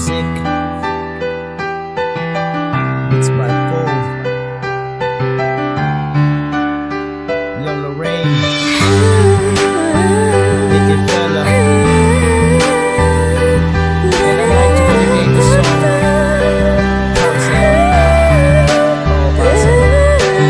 music. It's by Paul, Young Lorraine, Nicky Fella. And I'd like to dedicate this song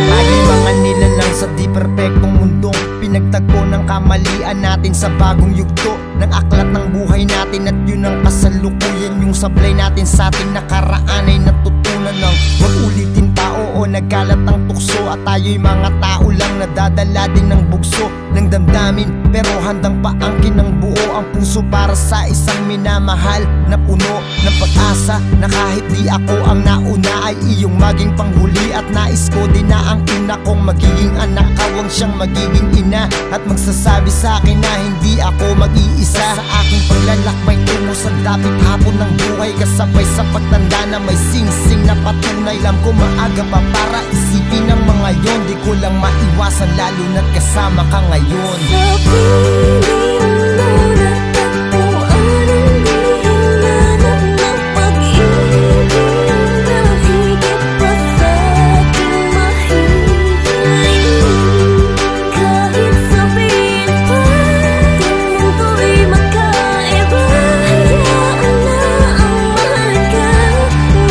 lagi mga nilalang sa di perpektong mundong pinagtagpo ng kamalian natin sa bagong yugto ng aklat ng buhay natin. At yun ang kasalukuyan, yung sablay natin sa ating nakaraan ay natutunan ng wag ulitin pa. Oo, nagkalat ang tukso at tayo'y mga tao lang nadadala din ng bugso ng damdamin, pero handang paangkin ng buo ang puso para sa isang minamahal na puno ng pag-asa na kahit di ako ang nauna ay iyong maging panghuli. At nais ko din na ang ina kong magiging anak, kawang siyang magiging ina at magsasabi sa akin na hindi ako mag-iisa sa aking paglalakbay tungo sa dapit hapon ng buhay, kasabay sa pagtanda na may sing-sing na patunay. Alam ko maaga pa para isipin ang mga yon, di ko lang maiwasan lalo na't kasama ka ngayon. Sa piling mo natagpuan ang hinahanap ng pag-ibig na higit pa sa ating mahihiling. Kahit sabihin pa ang mundo'y magkaiba, hayaan na ang mahal ka,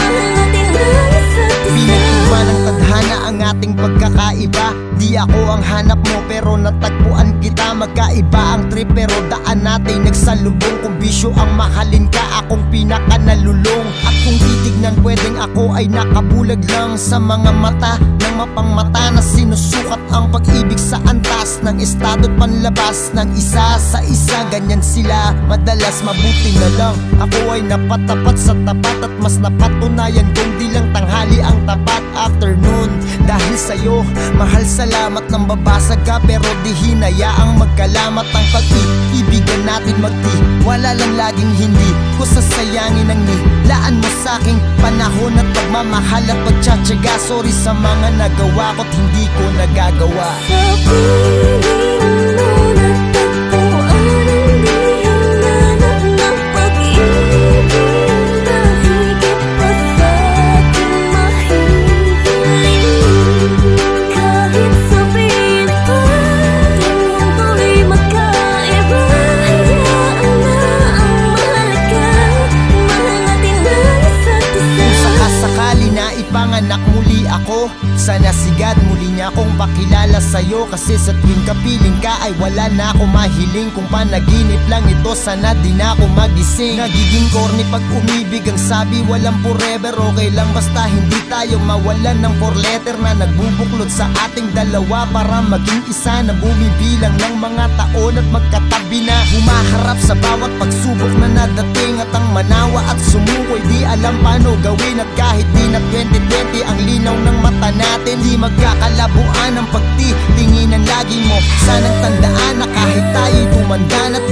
mahal natin ang isa't isa. Pinag-iba ng tadhana ang ating pagkakaiba. Di ako ang hanap mo pero natagpuan kita. Magkaiba ang trip pero daan natin nagsalubong. Kung bisyo ang mahalin ka, akong pinaka nalulong. At kung titignan pwedeng ako ay nakabulag lang sa mga mata ng mapangmata na sinusukat ang pag-ibig sa antas ng estado't panlabas ng isa sa isa. Ganyan sila madalas, mabuti na lang ako ay napatapat sa tapat at mas napatunayan kung di lang tanghali ang tapat afternoon. Dahil sa'yo, mahal, salamat nang babasag ka pero di hinayaang magkalamat ang pag-ibigan natin. Magtiwala lang laging hindi ko sasayangin ang nilaan mo sa'king panahon at pagmamahal at pagtsatsaga. Sorry sa mga nagawa ko't hindi ko nagagawa. Sa piling mo natagpuan ang hinahanap ng pag-ibig na higit pa sa ating mahihiling. Kahit sabihin pa ang mundo'y magkaiba, hayaan na ang mahal ka, mahal natin ang isa't isa. Kung sakasakali na ipanganak muli ako, sana sigad muli niya akong pakilala sa'yo. Kasi sa tuwing kapiling ka ay wala na ako mahiling. Kung panaginip lang ito, sana di na ako magising. Nagiging corny pag umibig, ang sabi walang forever. Okay lang basta hindi tayo mawalan ng four letter na nagbubuklod sa ating dalawa para maging isa na bumibilang ng mga taon at magkatabi na humaharap sa bawat pagsubok na nadating. At ang manawa at sumukoy di alam paano gawin. At kahit di na 2020 ang linaw ng mata natin, di magkakalabuan ang pagtitinginan lagi mo. Sanang tandaan na kahit tayo'y tumanda na't